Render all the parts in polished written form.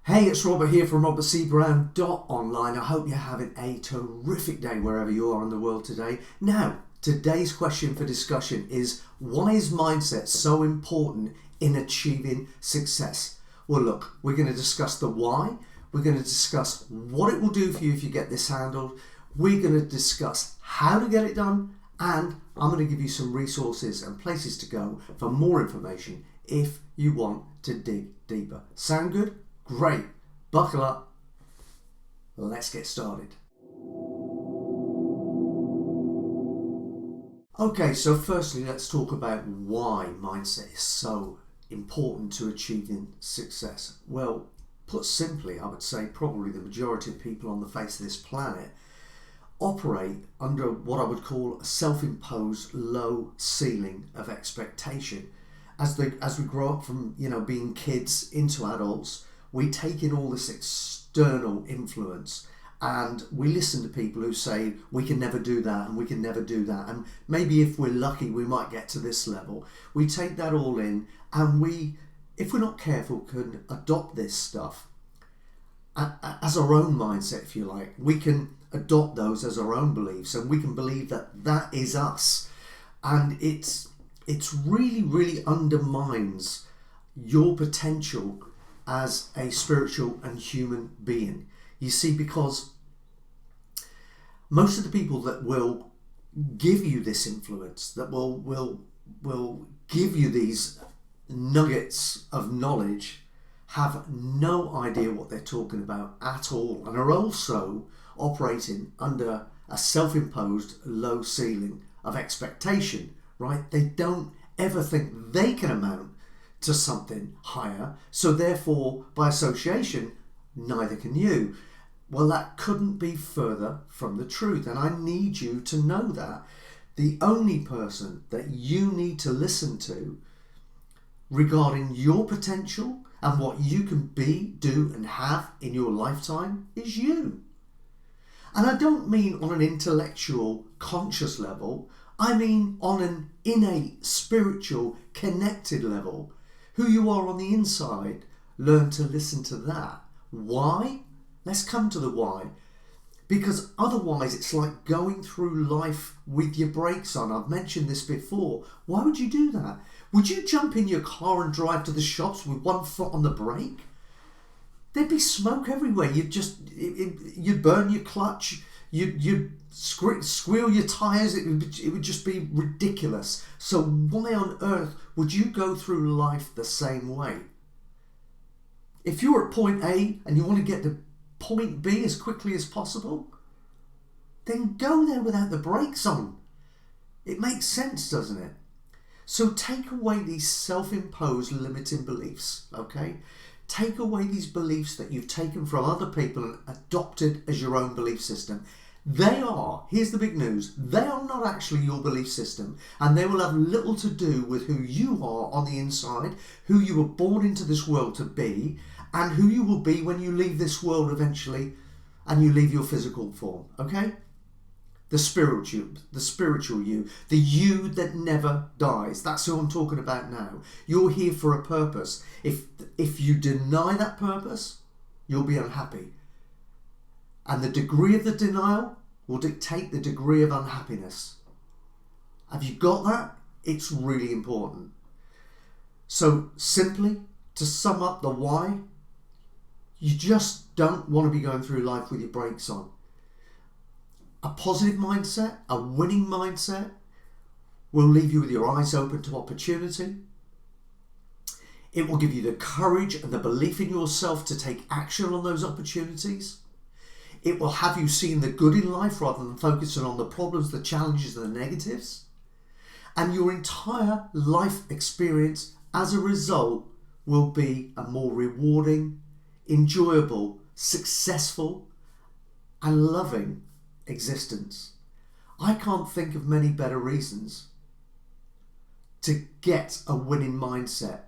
Hey, it's Robert here from robertcbrown.online. I hope you're having a terrific day wherever you are in the world today. Now, today's question for discussion is, why is mindset so important in achieving success? Well, look, we're going to discuss the why. We're going to discuss what it will do for you if you get this handled. We're going to discuss how to get it done. And I'm going to give you some resources and places to go for more information if you want to dig deeper. Sound good? Great. Buckle up. Let's get started. Okay, so firstly, let's talk about why mindset is so important to achieving success. Well, put simply, I would say probably the majority of people on the face of this planet operate under what I would call a self-imposed low ceiling of expectation. As we grow up from being kids into adults, we take in all this external influence and we listen to people who say we can never do that and we can never do that, and maybe if we're lucky we might get to this level. We take that all in and we, if we're not careful, can adopt this stuff as our own mindset, if you like. We can adopt those as our own beliefs and we can believe that that is us, and it's really undermines your potential as a spiritual and human being. You see, because most of the people that will give you this influence, that will give you these nuggets of knowledge, have no idea what they're talking about at all, and are also operating under a self-imposed low ceiling of expectation, right? They don't ever think they can amount to something higher, so therefore by association neither can you. Well, that couldn't be further from the truth, and I need you to know that the only person that you need to listen to regarding your potential and what you can be, do and have in your lifetime is you. And I don't mean on an intellectual conscious level, I mean on an innate spiritual connected level. Who you are on the inside, learn to listen to that. Why? Let's come to the why. Because otherwise it's like going through life with your brakes on. I've mentioned this before. Why would you do that? Would you jump in your car and drive to the shops with one foot on the brake? There'd be smoke everywhere. You'd burn your clutch. You'd squeal your tyres. It would just be ridiculous. So why on earth would you go through life the same way? If you're at point A and you want to get to point B as quickly as possible, then go there without the brakes on. It makes sense, doesn't it? So take away these self-imposed limiting beliefs, okay? Take away these beliefs that you've taken from other people and adopted as your own belief system. They are, here's the big news, they are not actually your belief system, and they will have little to do with who you are on the inside, who you were born into this world to be, and who you will be when you leave this world eventually and you leave your physical form, okay? The spiritual you, the you that never dies. That's who I'm talking about now. You're here for a purpose. If you deny that purpose, you'll be unhappy. And the degree of the denial will dictate the degree of unhappiness. Have you got that? It's really important. So simply, to sum up the why, you just don't want to be going through life with your brakes on. A positive mindset, a winning mindset, will leave you with your eyes open to opportunity. It will give you the courage and the belief in yourself to take action on those opportunities. It will have you seeing the good in life rather than focusing on the problems, the challenges and the negatives. And your entire life experience as a result will be a more rewarding, enjoyable, successful and loving existence. I can't think of many better reasons to get a winning mindset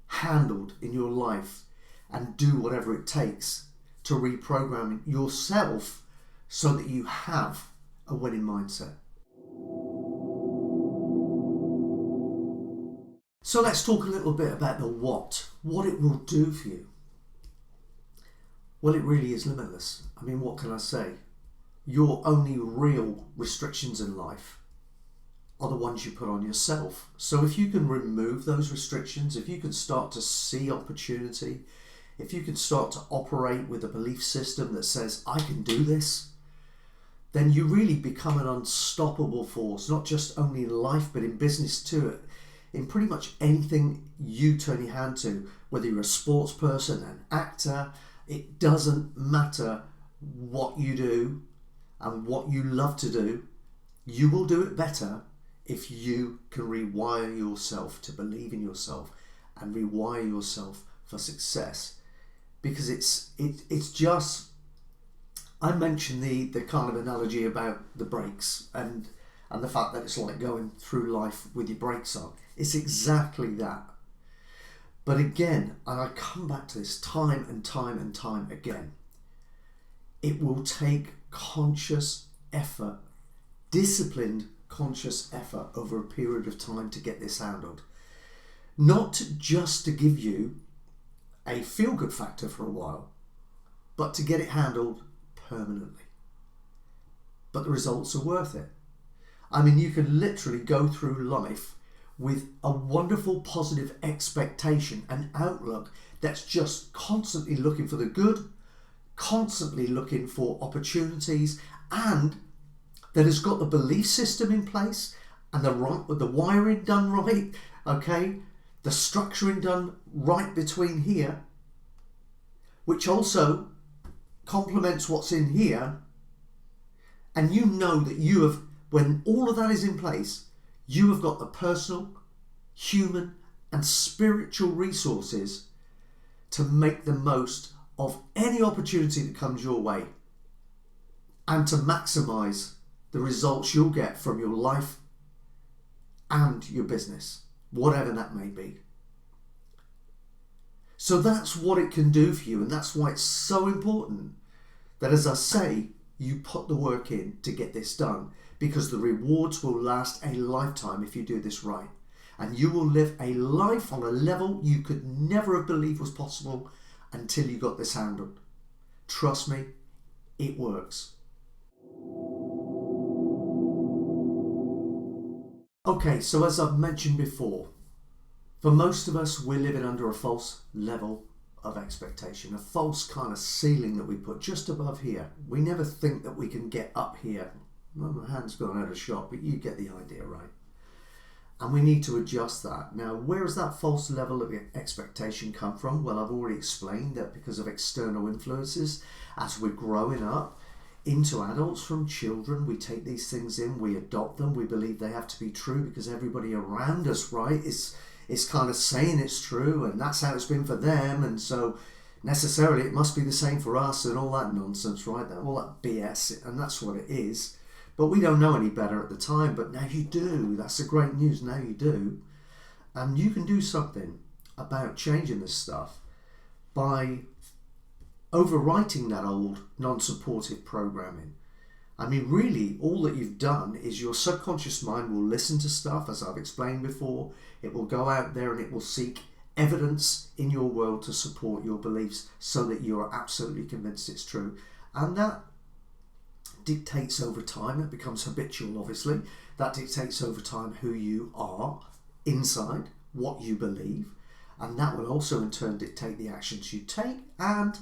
handled in your life and do whatever it takes to reprogram yourself so that you have a winning mindset. So let's talk a little bit about the what it will do for you. Well, it really is limitless. I mean, what can I say? Your only real restrictions in life are the ones you put on yourself. So if you can remove those restrictions, if you can start to see opportunity, if you can start to operate with a belief system that says, I can do this, then you really become an unstoppable force, not just only in life, but in business too. In pretty much anything you turn your hand to, whether you're a sports person, an actor, it doesn't matter what you do and what you love to do, you will do it better if you can rewire yourself to believe in yourself and rewire yourself for success. Because it's just, I mentioned the kind of analogy about the brakes and the fact that it's like going through life with your brakes on. It's exactly that. But again, and I come back to this time and time and time again, it will take conscious effort, disciplined conscious effort over a period of time to get this handled. Not just to give you a feel-good factor for a while, but to get it handled permanently. But the results are worth it. I mean, you can literally go through life with a wonderful positive expectation and outlook that's just constantly looking for the good, constantly looking for opportunities, and that has got the belief system in place and the wiring done right, okay, the structuring done right between here, which also complements what's in here. And you know that you have, when all of that is in place, you have got the personal, human and spiritual resources to make the most of any opportunity that comes your way and to maximize the results you'll get from your life and your business, whatever that may be. So that's what it can do for you, and that's why it's so important that, as I say, you put the work in to get this done, because the rewards will last a lifetime if you do this right. And you will live a life on a level you could never have believed was possible until you got this handled. Trust me, it works. Okay, so as I've mentioned before, for most of us, we're living under a false level of expectation, a false kind of ceiling that we put just above here. We never think that we can get up here. Well, my hand's gone out of shot, but you get the idea, right? And we need to adjust that. Now, where does that false level of expectation come from? Well, I've already explained that because of external influences. As we're growing up into adults from children, we take these things in, we adopt them, we believe they have to be true because everybody around us, right, is kind of saying it's true, and that's how it's been for them, and so necessarily it must be the same for us, and all that nonsense, right? All that BS, and that's what it is. But we don't know any better at the time, but now you do. That's the great news, now you do. And you can do something about changing this stuff by overwriting that old non-supportive programming. I mean, really, all that you've done is your subconscious mind will listen to stuff, as I've explained before. It will go out there and it will seek evidence in your world to support your beliefs so that you are absolutely convinced it's true. And that dictates over time. It becomes habitual, obviously. That dictates over time who you are inside, what you believe. And that will also in turn dictate the actions you take. And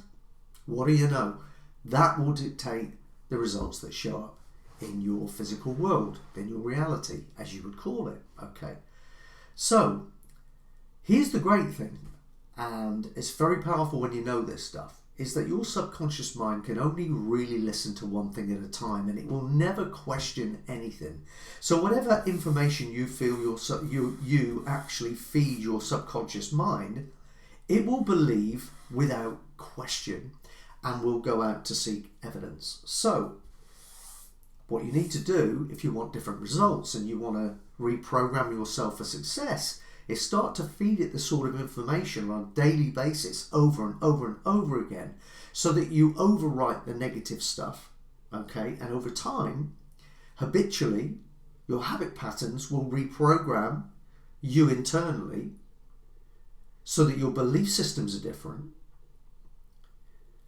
what do you know? That will dictate the results that show up in your physical world, in your reality, as you would call it. Okay. So here's the great thing, and it's very powerful when you know this stuff, is that your subconscious mind can only really listen to one thing at a time, and it will never question anything. So whatever information you feel you actually feed your subconscious mind, it will believe without question and will go out to seek evidence. So what you need to do if you want different results and you want to reprogram yourself for success is start to feed it the sort of information on a daily basis over and over and over again, so that you overwrite the negative stuff, okay? And over time, habitually, your habit patterns will reprogram you internally so that your belief systems are different.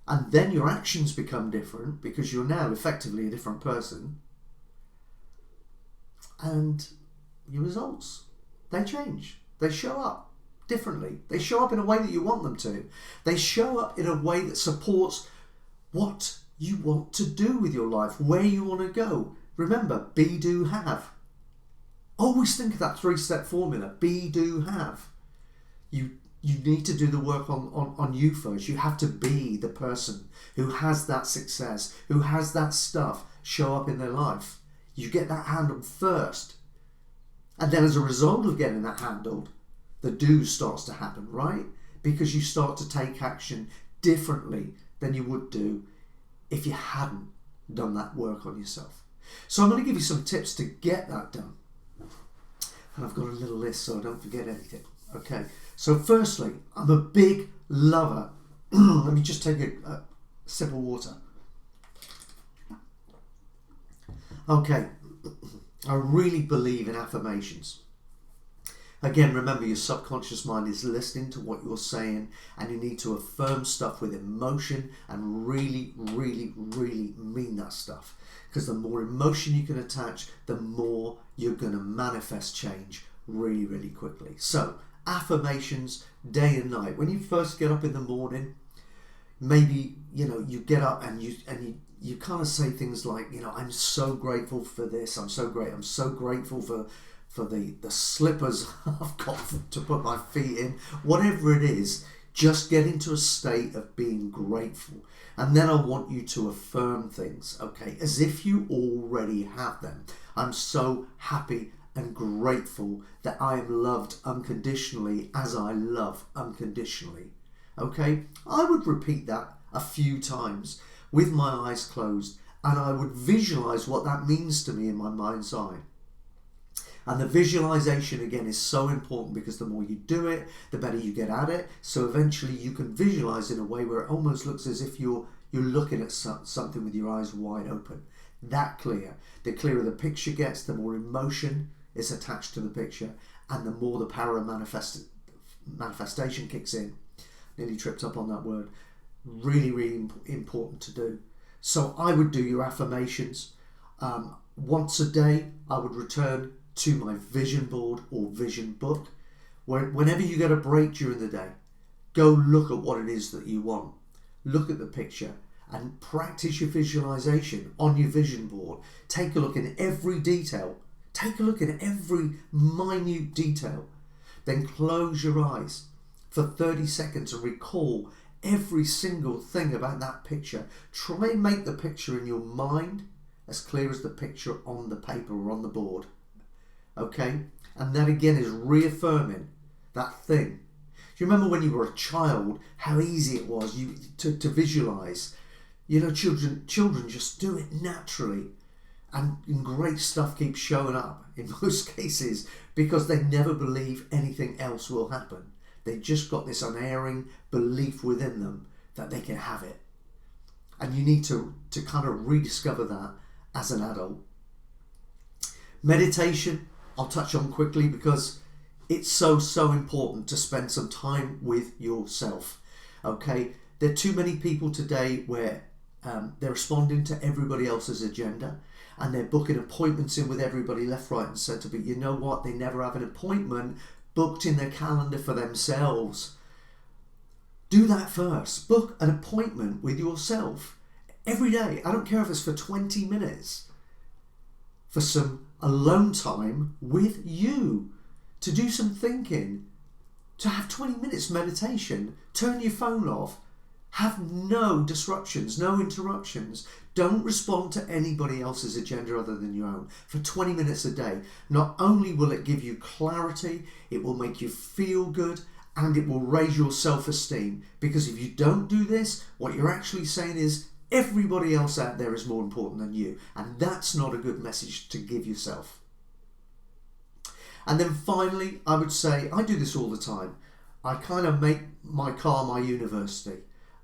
and then your actions become different because you're now effectively a different person, and your results, they change. They show up differently. They show up in a way that you want them to. They show up in a way that supports what you want to do with your life, where you want to go. Remember, be, do, have. Always think of that 3-step formula. Be, do, have. You need to do the work on you first. You have to be the person who has that success, who has that stuff show up in their life. You get that handled first. And then as a result of getting that handled, the do starts to happen, right? Because you start to take action differently than you would do if you hadn't done that work on yourself. So I'm going to give you some tips to get that done. And I've got a little list so I don't forget anything. Okay, so firstly, I'm a big lover. Let me just take a sip of water. Okay, I really believe in affirmations. Again, remember, your subconscious mind is listening to what you're saying, and you need to affirm stuff with emotion and really, really, really mean that stuff. Because the more emotion you can attach, the more you're going to manifest change really, really quickly. So, affirmations day and night. When you first get up in the morning, maybe you get up and you kind of say things like, I'm so grateful for this. I'm so grateful for the slippers I've got to put my feet in. Whatever it is, just get into a state of being grateful. And then I want you to affirm things, okay, as if you already have them. I'm so happy and grateful that I am loved unconditionally as I love unconditionally. Okay, I would repeat that a few times with my eyes closed, and I would visualize what that means to me in my mind's eye. And the visualization, again, is so important because the more you do it, the better you get at it. So eventually you can visualize in a way where it almost looks as if you're looking at something with your eyes wide open. That clear. The clearer the picture gets, the more emotion is attached to the picture, and the more the power of manifestation kicks in. Nearly tripped up on that word. Really, really important to do. So I would do your affirmations. Once a day, I would return to my vision board or vision book. Whenever you get a break during the day, go look at what it is that you want. Look at the picture and practice your visualization on your vision board. Take a look in every detail. Take a look at every minute detail. Then close your eyes for 30 seconds and recall every single thing about that picture. Try and make the picture in your mind as clear as the picture on the paper or on the board. Okay? And that again is reaffirming that thing. Do you remember when you were a child how easy it was to visualize? Children just do it naturally. And great stuff keeps showing up in most cases because they never believe anything else will happen. They've just got this unerring belief within them that they can have it. And you need to kind of rediscover that as an adult. Meditation, I'll touch on quickly because it's so important to spend some time with yourself. Okay, there are too many people today where they're responding to everybody else's agenda and they're booking appointments in with everybody left, right and centre, but you know what? They never have an appointment booked in their calendar for themselves. Do that first. Book an appointment with yourself every day. I don't care if it's for 20 minutes, for some alone time with you, to do some thinking, to have 20 minutes meditation. Turn your phone off. Have no disruptions, no interruptions. Don't respond to anybody else's agenda other than your own for 20 minutes a day. Not only will it give you clarity, it will make you feel good, and it will raise your self-esteem. Because if you don't do this, what you're actually saying is everybody else out there is more important than you. And that's not a good message to give yourself. And then finally, I would say, I do this all the time. I kind of make my car my university.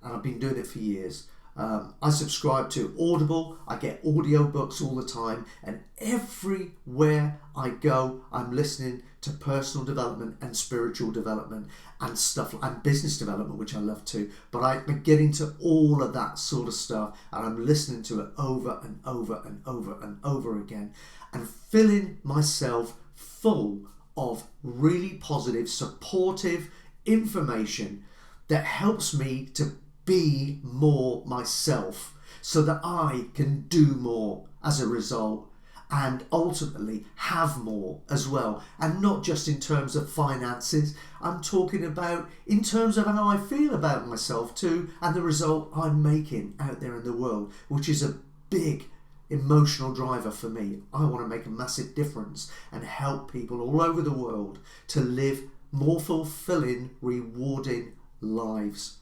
And I've been doing it for years. I subscribe to Audible. I get audiobooks all the time, and everywhere I go, I'm listening to personal development and spiritual development and stuff, and business development, which I love too. But I'm getting to all of that sort of stuff, and I'm listening to it over and over and over and over again, and filling myself full of really positive, supportive information that helps me to be more myself so that I can do more as a result, and ultimately have more as well. And not just in terms of finances, I'm talking about in terms of how I feel about myself too, and the result I'm making out there in the world, which is a big emotional driver for me. I want to make a massive difference and help people all over the world to live more fulfilling, rewarding lives.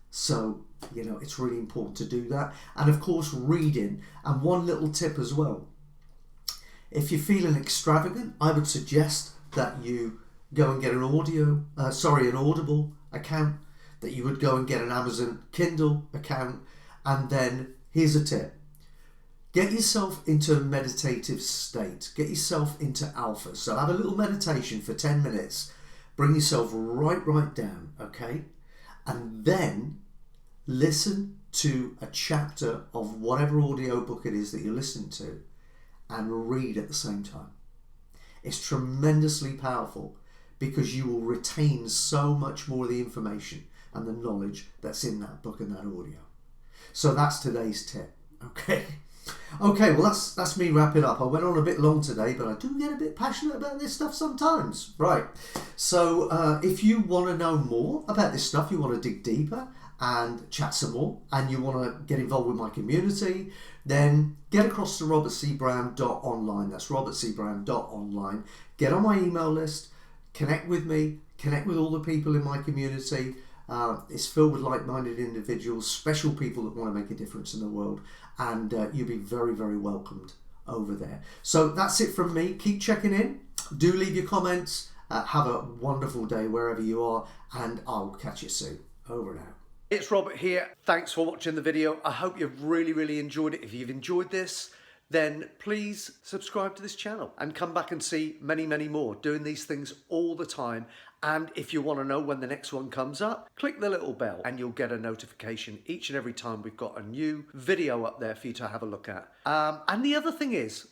So, you know, it's really important to do that. And of course, reading. And one little tip as well. If you're feeling extravagant, I would suggest that you go and get an Audible account, that you would go and get an Amazon Kindle account. And then here's a tip. Get yourself into a meditative state. Get yourself into alpha. So have a little meditation for 10 minutes. Bring yourself right down, okay? And then listen to a chapter of whatever audiobook it is that you're listening to, and read at the same time. It's tremendously powerful because you will retain so much more of the information and the knowledge that's in that book and that audio. So that's today's tip, okay? Okay, well that's me wrapping up. I went on a bit long today, but I do get a bit passionate about this stuff sometimes. Right, so if you want to know more about this stuff, you want to dig deeper and chat some more, and you want to get involved with my community, then get across to robertcbrown.online. That's robertcbrown.online. Get on my email list, connect with me, connect with all the people in my community. It's filled with like-minded individuals, special people that want to make a difference in the world, and you'll be very welcomed over there. So that's it from me. Keep checking in. Do leave your comments. Have a wonderful day wherever you are, and I'll catch you soon. Over and out. It's Robert here. Thanks for watching the video. I hope you've really enjoyed it. If you've enjoyed this, then please subscribe to this channel and come back and see many more doing these things all the time. And if you want to know when the next one comes up, click the little bell and you'll get a notification each and every time we've got a new video up there for you to have a look at. And the other thing is,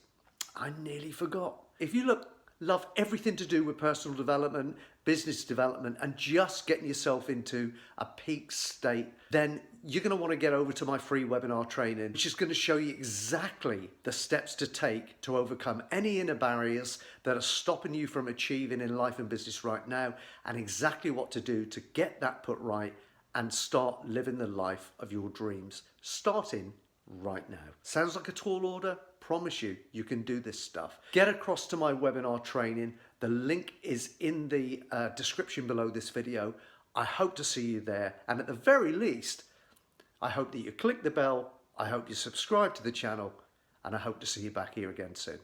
I nearly forgot. If you love everything to do with personal development, business development, and just getting yourself into a peak state, then you're going to want to get over to my free webinar training, which is going to show you exactly the steps to take to overcome any inner barriers that are stopping you from achieving in life and business right now, and exactly what to do to get that put right and start living the life of your dreams, starting right now. Sounds like a tall order? Promise you, you can do this stuff. Get across to my webinar training. The link is in the description below this video. I hope to see you there. And at the very least, I hope that you click the bell. I hope you subscribe to the channel. And I hope to see you back here again soon.